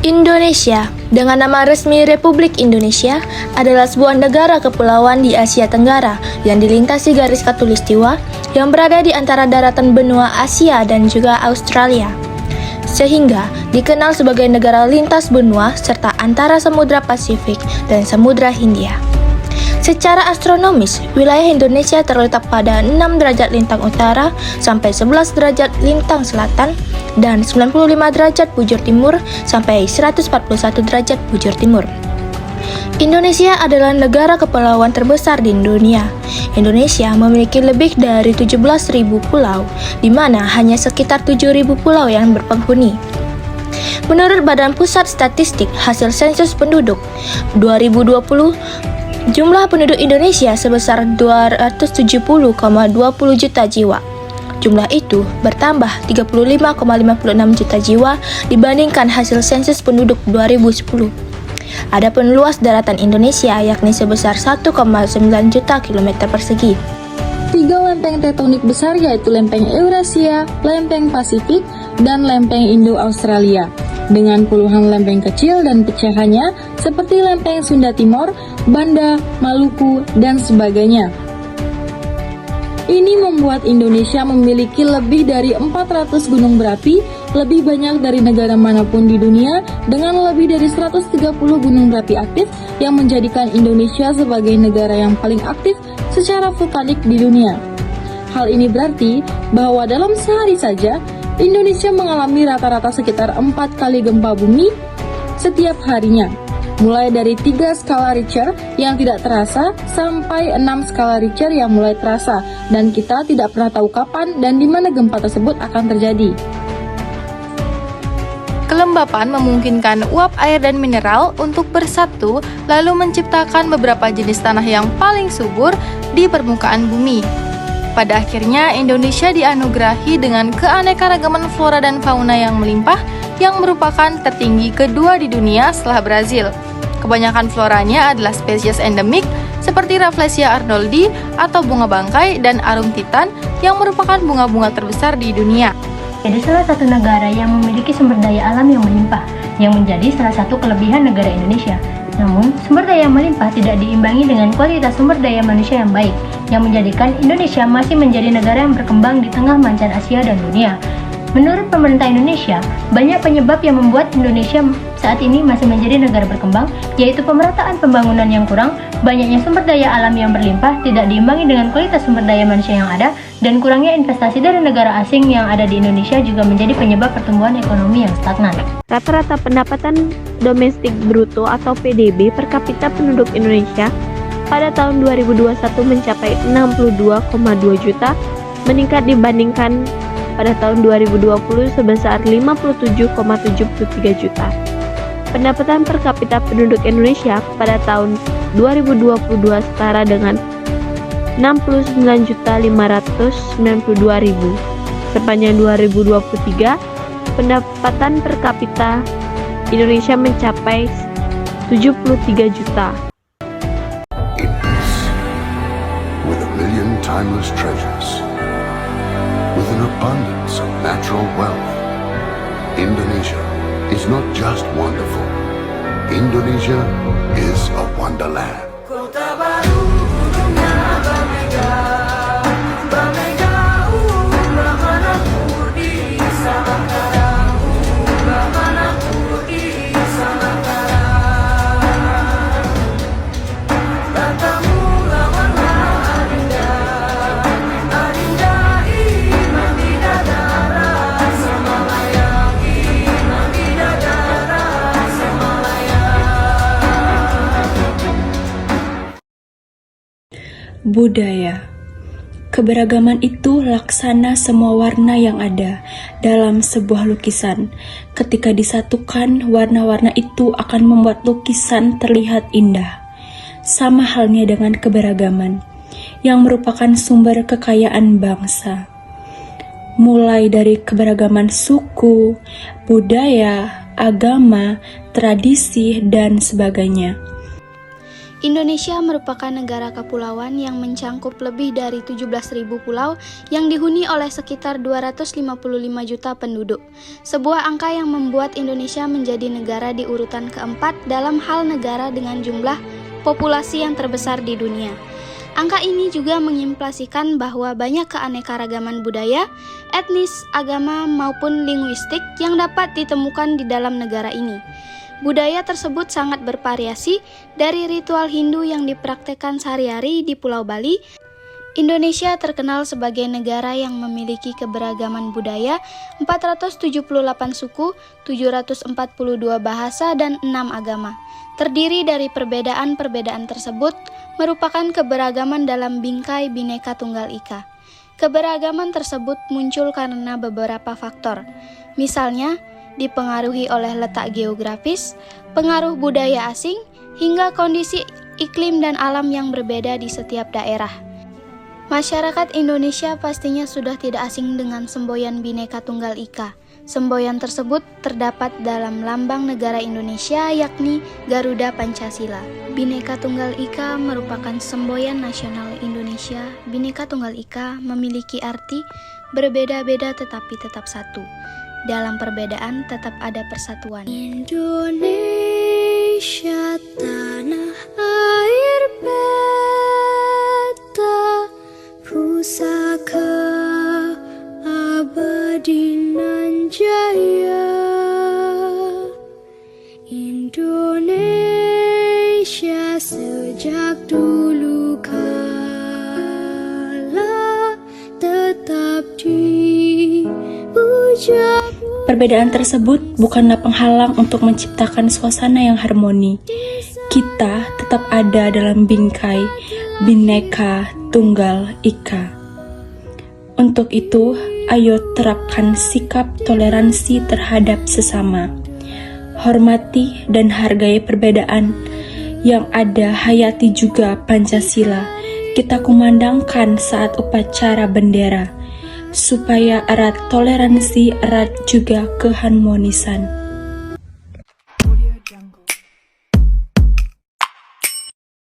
Indonesia, dengan nama resmi Republik Indonesia, adalah sebuah negara kepulauan di Asia Tenggara yang dilintasi garis khatulistiwa yang berada di antara daratan benua Asia dan juga Australia. Sehingga dikenal sebagai negara lintas benua serta antara Samudra Pasifik dan Samudra Hindia. Secara astronomis, wilayah Indonesia terletak pada 6 derajat lintang utara sampai 11 derajat lintang selatan dan 95 derajat bujur timur sampai 141 derajat bujur timur. Indonesia adalah negara kepulauan terbesar di dunia. Indonesia memiliki lebih dari 17.000 pulau, di mana hanya sekitar 7.000 pulau yang berpenghuni. Menurut Badan Pusat Statistik hasil sensus penduduk 2020, jumlah penduduk Indonesia sebesar 270,20 juta jiwa. Jumlah itu bertambah 35,56 juta jiwa dibandingkan hasil sensus penduduk 2010. Adapun luas daratan Indonesia yakni sebesar 1,9 juta kilometer persegi. 3 lempeng tektonik besar yaitu lempeng Eurasia, lempeng Pasifik, dan lempeng Indo-Australia. Dengan puluhan lempeng kecil dan pecahannya seperti lempeng Sunda Timur, Banda, Maluku, dan sebagainya. Ini membuat Indonesia memiliki lebih dari 400 gunung berapi, lebih banyak dari negara manapun di dunia, dengan lebih dari 130 gunung berapi aktif yang menjadikan Indonesia sebagai negara yang paling aktif secara vulkanik di dunia. Hal ini berarti bahwa dalam sehari saja, Indonesia mengalami rata-rata sekitar 4 kali gempa bumi setiap harinya. Mulai dari 3 skala Richter yang tidak terasa sampai 6 skala Richter yang mulai terasa, dan kita tidak pernah tahu kapan dan di mana gempa tersebut akan terjadi. Kelembapan memungkinkan uap air dan mineral untuk bersatu lalu menciptakan beberapa jenis tanah yang paling subur di permukaan bumi. Pada akhirnya, Indonesia dianugerahi dengan keanekaragaman flora dan fauna yang melimpah yang merupakan tertinggi kedua di dunia setelah Brazil. Kebanyakan floranya adalah spesies endemik seperti Rafflesia arnoldi atau bunga bangkai dan Arum titan yang merupakan bunga-bunga terbesar di dunia. Jadi salah satu negara yang memiliki sumber daya alam yang melimpah, yang menjadi salah satu kelebihan negara Indonesia. Namun, sumber daya melimpah tidak diimbangi dengan kualitas sumber daya manusia yang baik, yang menjadikan Indonesia masih menjadi negara yang berkembang di tengah mancan Asia dan dunia. Menurut pemerintah Indonesia, banyak penyebab yang membuat Indonesia saat ini masih menjadi negara berkembang, yaitu pemerataan pembangunan yang kurang, banyaknya sumber daya alam yang berlimpah, tidak diimbangi dengan kualitas sumber daya manusia yang ada, dan kurangnya investasi dari negara asing yang ada di Indonesia juga menjadi penyebab pertumbuhan ekonomi yang stagnan. Rata-rata pendapatan domestik bruto atau PDB per kapita penduduk Indonesia pada tahun 2021 mencapai 62,2 juta, meningkat dibandingkan pada tahun 2020 sebesar 57,73 juta. Pendapatan per kapita penduduk Indonesia pada tahun 2022 setara dengan 69.592.000. Sepanjang 2023, pendapatan per kapita Indonesia mencapai 73 juta. With a million timeless treasures, with an abundance of natural wealth, Indonesia is not just wonderful. Indonesia is a wonderland. Budaya. Keberagaman itu laksana semua warna yang ada dalam sebuah lukisan. Ketika disatukan, warna-warna itu akan membuat lukisan terlihat indah. Sama halnya dengan keberagaman, yang merupakan sumber kekayaan bangsa. Mulai dari keberagaman suku, budaya, agama, tradisi, dan sebagainya. Indonesia merupakan negara kepulauan yang mencangkup lebih dari 17.000 pulau yang dihuni oleh sekitar 255 juta penduduk. Sebuah angka yang membuat Indonesia menjadi negara di urutan keempat dalam hal negara dengan jumlah populasi yang terbesar di dunia. Angka ini juga mengimplikasikan bahwa banyak keanekaragaman budaya, etnis, agama, maupun linguistik yang dapat ditemukan di dalam negara ini. Budaya tersebut sangat bervariasi dari ritual Hindu yang dipraktekkan sehari-hari di Pulau Bali. Indonesia terkenal sebagai negara yang memiliki keberagaman budaya, 478 suku, 742 bahasa, dan 6 agama. Terdiri dari perbedaan-perbedaan tersebut merupakan keberagaman dalam bingkai Bhinneka Tunggal Ika. Keberagaman tersebut muncul karena beberapa faktor. Misalnya, dipengaruhi oleh letak geografis, pengaruh budaya asing, hingga kondisi iklim dan alam yang berbeda di setiap daerah. Masyarakat Indonesia pastinya sudah tidak asing dengan semboyan Bhinneka Tunggal Ika. Semboyan tersebut terdapat dalam lambang negara Indonesia, yakni Garuda Pancasila. Bhinneka Tunggal Ika merupakan semboyan nasional Indonesia. Bhinneka Tunggal Ika memiliki arti berbeda-beda tetapi tetap satu. Dalam perbedaan tetap ada persatuan. Indonesia tanah air beta, pusaka abadi nan jaya. Indonesia sejak dulu kala tetap dipuja. Perbedaan tersebut bukanlah penghalang untuk menciptakan suasana yang harmoni. Kita tetap ada dalam bingkai Bhinneka Tunggal Ika. Untuk itu, ayo terapkan sikap toleransi terhadap sesama. Hormati dan hargai perbedaan yang ada, hayati juga Pancasila. Kita kumandangkan saat upacara bendera. Supaya erat toleransi, erat juga keharmonisan.